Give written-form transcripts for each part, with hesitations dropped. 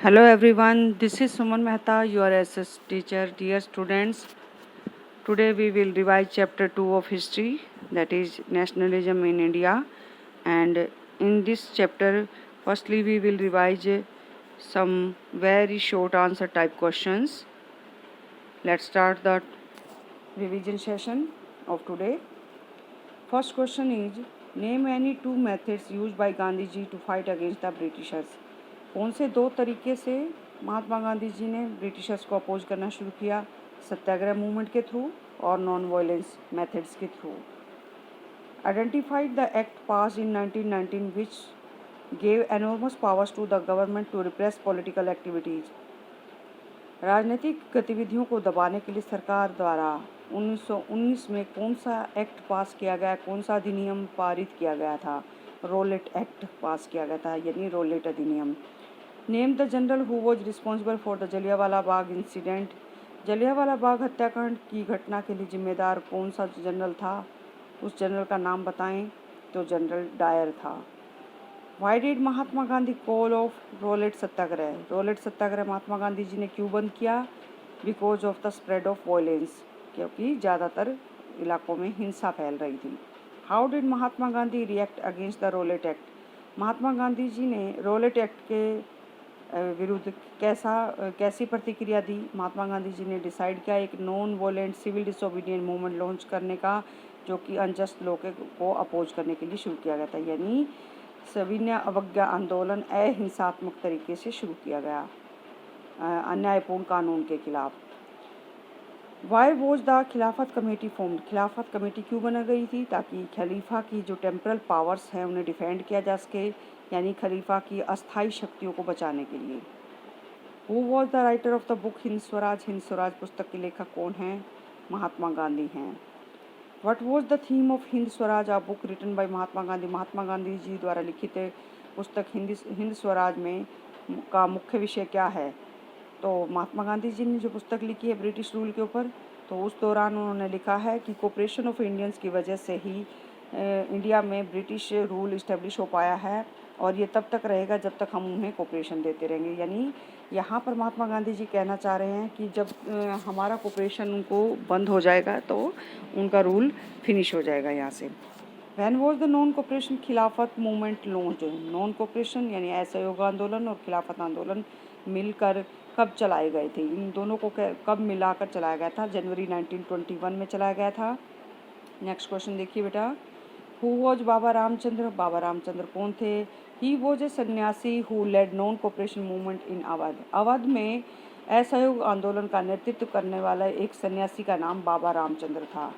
Hello everyone, this is Suman Mehta, your SS teacher. Dear students, today we will revise chapter 2 of history, that is nationalism in India. And in this chapter, firstly we will revise some very short answer type questions. Let's start the revision session of today. First question is, name any two methods used by Gandhi ji to fight against the Britishers. कौन से दो तरीके से महात्मा गांधी जी ने Britishers को oppose करना शुरू किया, सत्याग्रह मूवमेंट के थ्रू और नॉन वायलेंस मेथड्स के through. Identified the act pass in 1919 which gave enormous powers to the government to repress political activities. राजनीतिक गतिविधियों को दबाने के लिए सरकार द्वारा 1919 में कौन सा एक्ट पास किया गया, कौन सा अधिनियम पारित किया गया था. रोलेट एक्ट पास किया गया था, यानी रोलेट अधिनियम. Name the general who was responsible for the Jallianwala Bagh incident. Jallianwala Bagh हत्याकांड की घटना के लिए जिम्मेदार कौन सा जनरल था, उस जनरल का नाम बताएं. तो जनरल डायर था. Why did Mahatma Gandhi call off Rowlatt Satyagraha. Rowlatt Satyagraha Mahatma Gandhi ji ने क्यों बंद किया. Because of the spread of violence, क्योंकि ज़्यादातर इलाकों में हिंसा फैल रही थी. How did Mahatma Gandhi react against the Rowlatt act. Mahatma Gandhi ji ने रोलेट एक्ट के विरुद्ध कैसी प्रतिक्रिया दी. महात्मा गांधी जी ने डिसाइड किया एक non violent civil disobedient movement launch करने का, जो कि अनजस्ट लॉ को अपोज करने के लिए शुरू किया गया था, यानी सविनय अवज्ञा आंदोलन अहिंसात्मक तरीके से शुरू किया गया अन्यायपूर्ण कानून के खिलाफ. वाई वॉज द खिलाफत कमेटी फॉर्म्ड. खिलाफत कमेटी क्यों बना गई थी, ताकि खलीफा की जो टेम्परल पावर्स हैं उन्हें डिफेंड किया जा सके, यानी खलीफा की अस्थायी शक्तियों को बचाने के लिए. Who was the writer of the book Hind Swaraj. Hind Swaraj पुस्तक के लेखक कौन हैं. महात्मा गांधी हैं. What was the theme of Hind Swaraj, a book written by Mahatma Gandhi. Mahatma Gandhi ji द्वारा लिखित पुस्तक हिंद स्वराज में का मुख्य विषय क्या है. तो महात्मा गांधी जी ने जो पुस्तक लिखी है ब्रिटिश रूल के ऊपर, तो उस दौरान उन्होंने लिखा है कि कोऑपरेशन ऑफ इंडियंस की वजह से ही इंडिया में ब्रिटिश रूल इस्टेब्लिश हो पाया है, और ये तब तक रहेगा जब तक हम उन्हें कोऑपरेशन देते रहेंगे. यानी यहाँ पर महात्मा गांधी जी कहना चाह रहे हैं कि जब हमारा कोऑपरेशन उनको बंद हो जाएगा तो उनका रूल फिनिश हो जाएगा यहाँ से. When was the non cooperation Khilafat movement launch. Non cooperation यानी असहयोग आंदोलन और खिलाफत आंदोलन मिलकर कब चलाए गए थे. इन दोनों को कब मिलाकर चलाया गया था. जनवरी 1921 में चलाया गया था. नेक्स्ट क्वेश्चन देखिए बेटा. Who was Baba Ramchandra. बाबा रामचंद्र कौन थे. He was a sanyasi who led non cooperation movement in Awadh. Awadh में असहयोग आंदोलन का नेतृत्व करने वाला एक सन्यासी का नाम बाबा रामचंद्र था.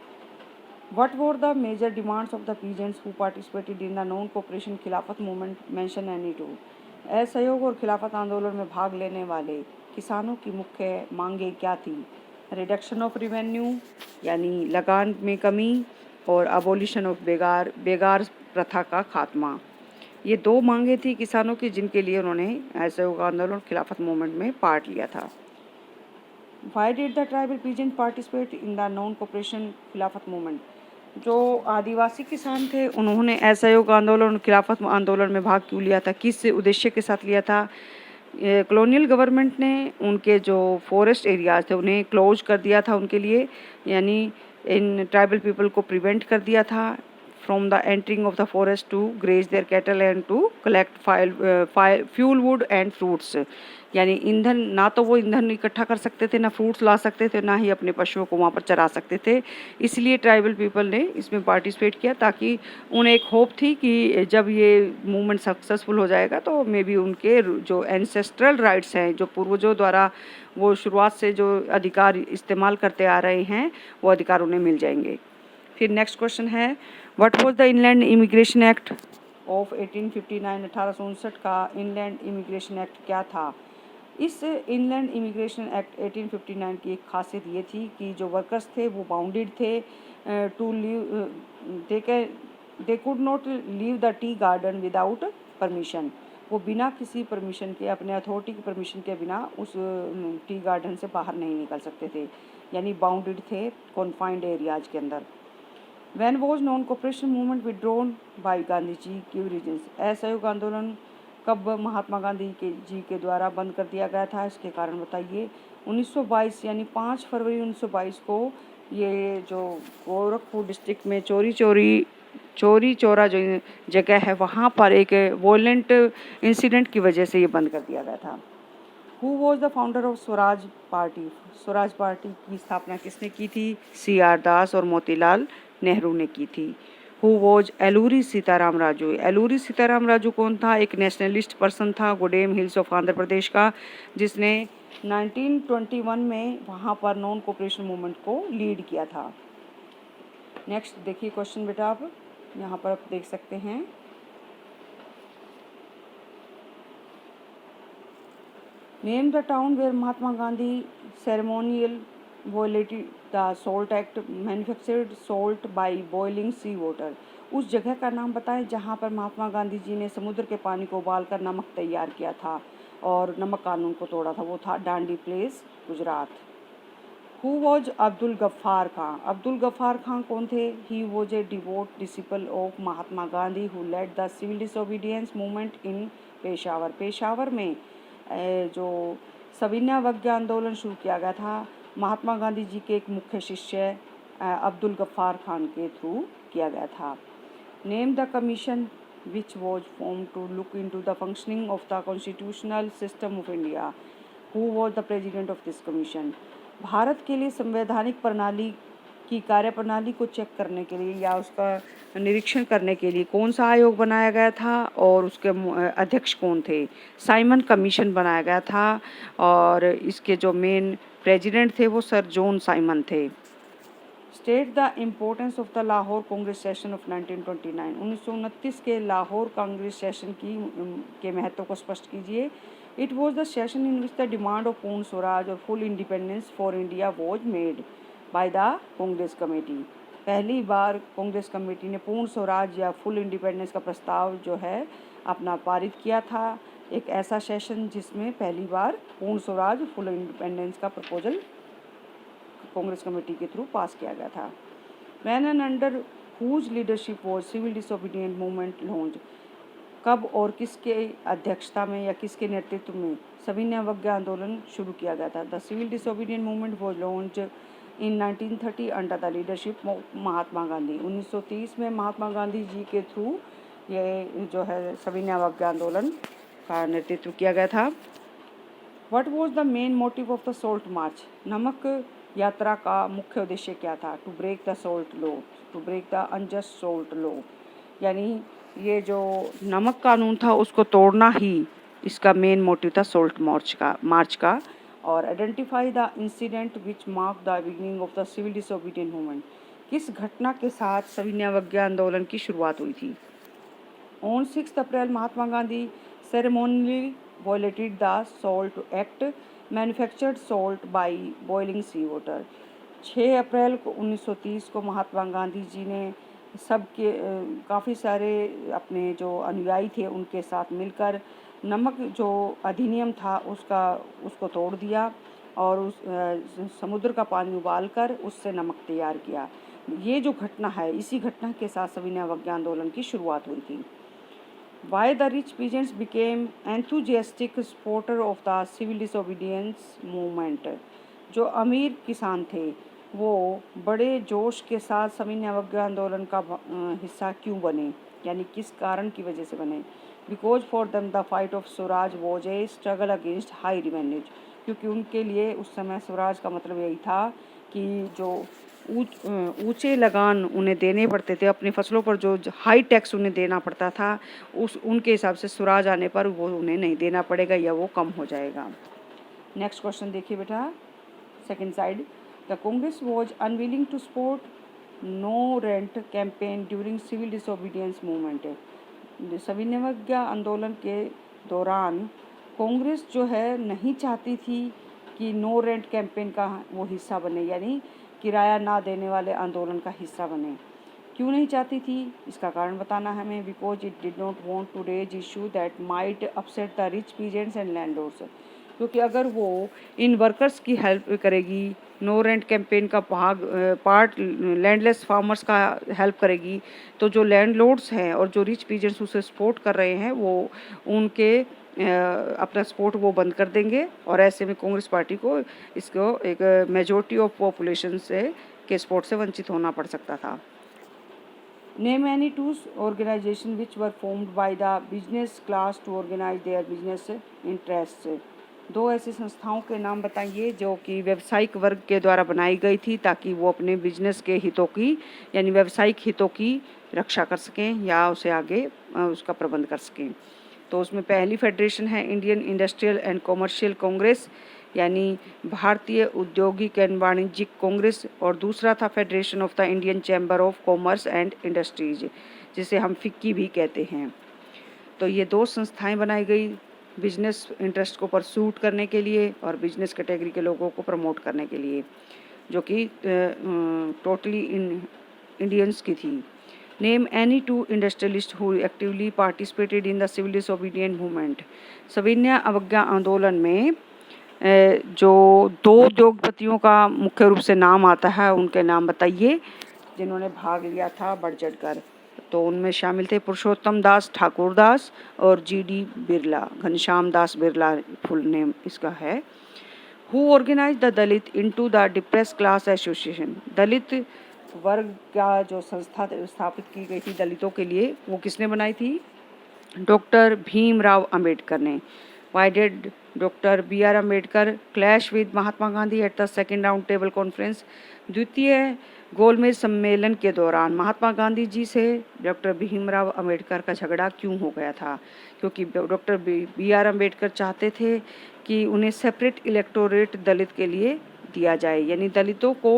What were the major demands of the peasants who participated in the non cooperation Khilafat movement. Mention any two. असहयोग और खिलाफत आंदोलन में भाग लेने वाले किसानों की मुख्य मांगें क्या थी. रिडक्शन ऑफ रिवेन्यू यानी लगान में कमी, और अबोलिशन ऑफ बेगार प्रथा का खात्मा. ये दो मांगें थी किसानों की, जिनके लिए उन्होंने असहयोग आंदोलन खिलाफत मूवमेंट में पार्ट लिया था. Why did the tribal peasant participate in the non cooperation Khilafat movement. जो आदिवासी किसान थे उन्होंने असहयोग आंदोलन खिलाफत आंदोलन में भाग क्यों लिया था, किस उद्देश्य के साथ लिया था. कॉलोनियल गवर्नमेंट ने उनके जो फॉरेस्ट एरियाज थे उन्हें क्लोज कर दिया था उनके लिए, यानी इन ट्राइबल पीपल को प्रिवेंट कर दिया था from the entering of the forest to graze their cattle and to collect fuel wood and fruits. यानी ईंधन, ना तो वो ईंधन इकट्ठा कर सकते थे, ना फ्रूट्स ला सकते थे, ना ही अपने पशुओं को वहाँ पर चरा सकते थे. इसलिए ट्राइबल पीपल ने इसमें पार्टिसिपेट किया, ताकि उन्हें एक होप थी कि जब ये मूवमेंट सक्सेसफुल हो जाएगा तो मे बी उनके जो एंसेस्ट्रल राइट्स हैं, जो पूर्वजों द्वारा वो शुरुआत से जो अधिकार इस्तेमाल करते आ रहे हैं, वो अधिकार उन्हें मिल जाएंगे. फिर नेक्स्ट क्वेश्चन है, what was the inland immigration act of 1859. 1859 का इनलैंड इमिग्रेशन एक्ट क्या था. इस इनलैंड इमिग्रेशन एक्ट 1859 की एक खासियत ये थी कि जो वर्कर्स थे वो बाउंडेड थे to leave, they could not leave the tea garden without permission. वो बिना किसी परमिशन के, अपने अथॉरिटी की परमिशन के बिना उस टी गार्डन से बाहर नहीं निकल सकते थे, यानी बाउंडेड थे कॉन्फाइंड एरियाज के अंदर. When was non cooperation movement withdrawn by Gandhi ji, क्यों रीजन्स. असहयोग आंदोलन कब महात्मा गांधी जी के द्वारा बंद कर दिया गया था, इसके कारण बताइए। 1922 यानी 5 फरवरी 1922 को ये जो गोरखपुर डिस्ट्रिक्ट में चौरी चौरा जो जगह है वहाँ पर एक वॉयलेंट इंसिडेंट की वजह से ये बंद कर दिया गया था। Who was the founder of Swaraj party? Swaraj party की स्थापना किसने की थी? CR दास और मोतीलाल नेहरू ने की थी। Who was Alluri Sitarama Raju? एलूरी सीताराम राजू कौन था? एक नेशनलिस्ट पर्सन था गोडेम हिल्स ऑफ आंध्र प्रदेश का, जिसने 1921 में वहाँ पर नॉन कोऑपरेशन मूवमेंट को लीड किया था। नेक्स्ट देखिए क्वेश्चन बेटा, आप यहाँ पर आप देख सकते हैं। Name the town where Mahatma Gandhi ceremonial violated the salt act, manufactured salt by boiling sea water। उस जगह का नाम बताएं जहाँ पर महात्मा गांधी जी ने समुद्र के पानी को उबालकर नमक तैयार किया था और नमक कानून को तोड़ा था। वो था Dandi place, Gujarat. Who was Abdul Ghaffar Khan? Abdul Ghaffar Khan कौन थे? He was a devout disciple of Mahatma Gandhi who led the civil disobedience movement in Peshawar. Peshawar में जो सविनय अवज्ञा आंदोलन शुरू किया गया था, महात्मा गांधी जी के एक मुख्य शिष्य अब्दुल गफ्फार खान के थ्रू किया गया था। Name the commission which was form to look into the functioning of the constitutional system of India. Who was the president of this commission? Bharat के लिए संवैधानिक प्रणाली की कार्यप्रणाली को चेक करने के लिए या उसका निरीक्षण करने के लिए कौन सा आयोग बनाया गया था और उसके अध्यक्ष कौन थे? साइमन कमीशन बनाया गया था और इसके जो मेन प्रेसिडेंट थे वो सर जॉन साइमन थे। State the importance of the Lahore Congress session of 1929। 1929 के लाहौर कांग्रेस सेशन के महत्व को स्पष्ट कीजिए। It was the session in which the demand of पूर्ण स्वराज और full independence for India was made by the Congress committee. पहली बार कांग्रेस कमेटी ने पूर्ण स्वराज या फुल इंडिपेंडेंस का प्रस्ताव जो है अपना पारित किया था। एक ऐसा सेशन जिसमें पहली बार पूर्ण स्वराज फुल इंडिपेंडेंस का प्रपोजल कांग्रेस कमेटी के थ्रू पास किया गया था। When and under whose leadership was civil disobedient movement launched. कब और किसके अध्यक्षता में या किसके नेतृत्व में सविनय अवज्ञा आंदोलन शुरू किया गया था? The civil disobedient movement was launched in 1930 under the leadership of Mahatma Gandhi. 1930 में महात्मा गांधी जी के थ्रू ये जो है सविनय अवज्ञा आंदोलन का नेतृत्व किया गया था। What was the main motive of the salt march? नमक यात्रा का मुख्य उद्देश्य क्या था? To break the salt law, to break the unjust salt law, यानी ये जो नमक कानून था उसको तोड़ना ही इसका मेन मोटिव था सॉल्ट मार्च का। और identify the incident which mark the beginning of the civil disobedient movement. किस घटना के साथ सविनय अवज्ञा आंदोलन की शुरुआत हुई थी? On 6 April Mahatma Gandhi ceremonially violated the salt act, manufactured salt by boiling sea water. 6 अप्रैल को 1930 को महात्मा गांधी जी ने सबके काफ़ी सारे अपने जो अनुयायी थे उनके साथ मिलकर नमक जो अधिनियम था उसको तोड़ दिया और उस समुद्र का पानी उबालकर उससे नमक तैयार किया। ये जो घटना है इसी घटना के साथ सविनय अवज्ञा आंदोलन की शुरुआत हुई थी। Why the rich peasants became enthusiastic supporter of the civil disobedience movement। जो अमीर किसान थे वो बड़े जोश के साथ सविनय अवज्ञा आंदोलन का हिस्सा क्यों बने, यानी किस कारण की वजह से बने? Because for them the fight of Swaraj was a struggle against high revenues. क्योंकि उनके लिए उस समय स्वराज का मतलब यही था कि जो ऊंचे लगान उन्हें देने पड़ते थे अपनी फसलों पर, जो हाई टैक्स उन्हें देना पड़ता था, उनके हिसाब से स्वराज आने पर वो उन्हें नहीं देना पड़ेगा या वो कम हो जाएगा। नेक्स्ट क्वेश्चन देखिए बेटा, second side. The Congress was unwilling to support no rent campaign during civil disobedience movement. सविनय अवज्ञा आंदोलन के दौरान कांग्रेस जो है नहीं चाहती थी कि नो रेंट कैंपेन का वो हिस्सा बने, यानी किराया ना देने वाले आंदोलन का हिस्सा बने। क्यों नहीं चाहती थी इसका कारण बताना है हमें। Because it did not want to raise issue that might upset the rich peasants and landlords. क्योंकि अगर वो इन वर्कर्स की हेल्प करेगी, नो रेंट कैंपेन का पार्ट लैंडलेस फार्मर्स का हेल्प करेगी, तो जो लैंडलॉर्ड्स हैं और जो रिच पीजेंट्स उसे सपोर्ट कर रहे हैं वो उनके अपना सपोर्ट वो बंद कर देंगे, और ऐसे में कांग्रेस पार्टी को इसको एक मेजॉरिटी ऑफ पॉपुलेशन से के सपोर्ट से वंचित होना पड़ सकता था। Name any two organizations which were formed by the business class to organize their business interests. दो ऐसी संस्थाओं के नाम बताइए जो कि व्यावसायिक वर्ग के द्वारा बनाई गई थी ताकि वो अपने बिजनेस के हितों की यानी व्यावसायिक हितों की रक्षा कर सकें या उसे आगे उसका प्रबंध कर सकें। तो उसमें पहली फेडरेशन है Indian industrial and commercial Congress यानी भारतीय औद्योगिक एवं वाणिज्यिक कांग्रेस, और दूसरा था federation of the Indian chamber of commerce and industries, जिसे हम फिक्की भी कहते हैं। तो ये दो संस्थाएं बनाई गई बिजनेस इंटरेस्ट को परसूट करने के लिए और बिजनेस कैटेगरी के लोगों को प्रमोट करने के लिए, जो कि टोटली इंडियंस की थी। Name any two industrialist who actively participated in the civil disobedient movement. सविनय अवज्ञा आंदोलन में जो दो उद्योगपतियों का मुख्य रूप से नाम आता है उनके नाम बताइए जिन्होंने भाग लिया था बढ़ चढ़ कर। तो उनमें शामिल थे पुरुषोत्तम दास ठाकुर दास और GD Birla, Ghanshyam Das Birla full name इसका है। Who organise the Dalit into the depress class association. Dalit वर्ग का जो संस्था स्थापित की गई थी दलितों के लिए, वो किसने बनाई थी? डॉक्टर भीमराव अंबेडकर ने। Why did Dr. B.R. Ambedkar clash with Mahatma Gandhi at the second round table conference? द्वितीय गोलमेज सम्मेलन के दौरान महात्मा गांधी जी से डॉक्टर भीमराव अंबेडकर का झगड़ा क्यों हो गया था? क्योंकि डॉक्टर B.R. अंबेडकर चाहते थे कि उन्हें सेपरेट इलेक्टोरेट दलित के लिए दिया जाए, यानी दलितों को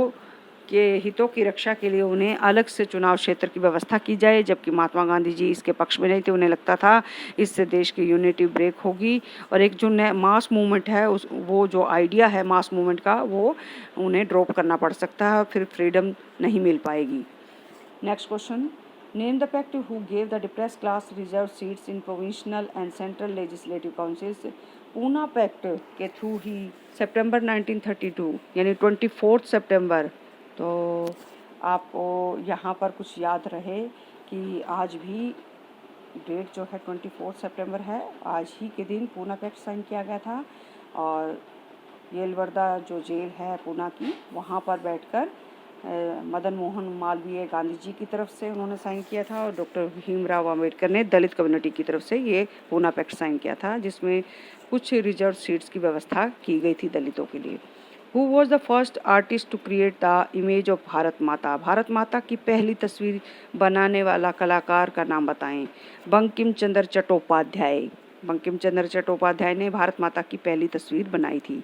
के हितों की रक्षा के लिए उन्हें अलग से चुनाव क्षेत्र की व्यवस्था की जाए, जबकि महात्मा गांधी जी इसके पक्ष में नहीं थे। उन्हें लगता था इससे देश की यूनिटी ब्रेक होगी और एक जो मास मूवमेंट है वो जो आइडिया है मास मूवमेंट का वो उन्हें ड्रॉप करना पड़ सकता है, फिर फ्रीडम नहीं मिल पाएगी। Next question, name the pact who gave the depress class reserve seats in provincial and central legislative councils. Poona pact के थ्रू ही सितंबर 1932 यानी 24 सितंबर, तो आपको यहाँ पर कुछ याद रहे कि आज भी डेट जो है 24 सितंबर है। आज ही के दिन पूना पैक्ट साइन किया गया था और येलवर्दा जो जेल है पूना की, वहाँ पर बैठकर मदन मोहन मालवीय गांधी जी की तरफ से उन्होंने साइन किया था और डॉक्टर भीमराव अंबेडकर ने दलित कम्युनिटी की तरफ से ये पूना पैक्ट साइन किया था, जिसमें कुछ रिजर्व सीट्स की व्यवस्था की गई थी दलितों के लिए। Who was the first artist to create the image of Bharat माता? भारत माता की पहली तस्वीर बनाने वाला कलाकार का नाम बताएं। बंकिम चंद्र चट्टोपाध्याय। बंकिम चंद्र चट्टोपाध्याय ने भारत माता की पहली तस्वीर बनाई थी।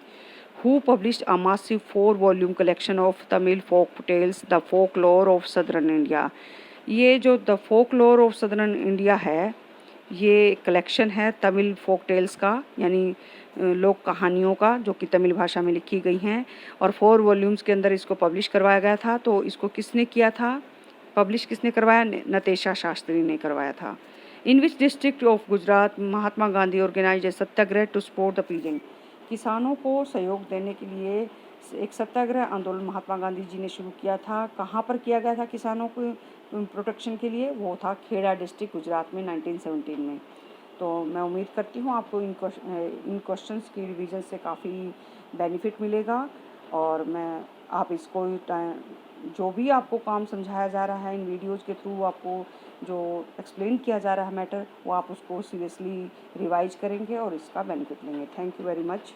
Who published a massive 4-volume collection of Tamil folk tales, The Folklore of Southern India? ये जो the folklore of southern India है, ये कलेक्शन है तमिल फोक टेल्स का, यानी लोक कहानियों का, जो कि तमिल भाषा में लिखी गई हैं और 4 वॉल्यूम्स के अंदर इसको पब्लिश करवाया गया था। तो इसको किसने किया था, पब्लिश किसने करवाया? नतेशा शास्त्री ने करवाया था। In which district of Gujarat Mahatma Gandhi organise a Satyagraha to support the peasant? किसानों को सहयोग देने के लिए एक सत्याग्रह आंदोलन महात्मा गांधी जी ने शुरू किया था। कहाँ पर किया गया था किसानों को प्रोटेक्शन के लिए? वो था खेड़ा डिस्ट्रिक्ट गुजरात में 1917 में। तो मैं उम्मीद करती हूँ आपको इन क्वेश्चंस की रिवीजन से काफ़ी बेनिफिट मिलेगा और आप इसको जो भी आपको काम समझाया जा रहा है इन वीडियोज़ के थ्रू, आपको जो एक्सप्लेन किया जा रहा है मैटर, वो आप उसको सीरियसली रिवाइज करेंगे और इसका बेनिफिट लेंगे। Thank you very much.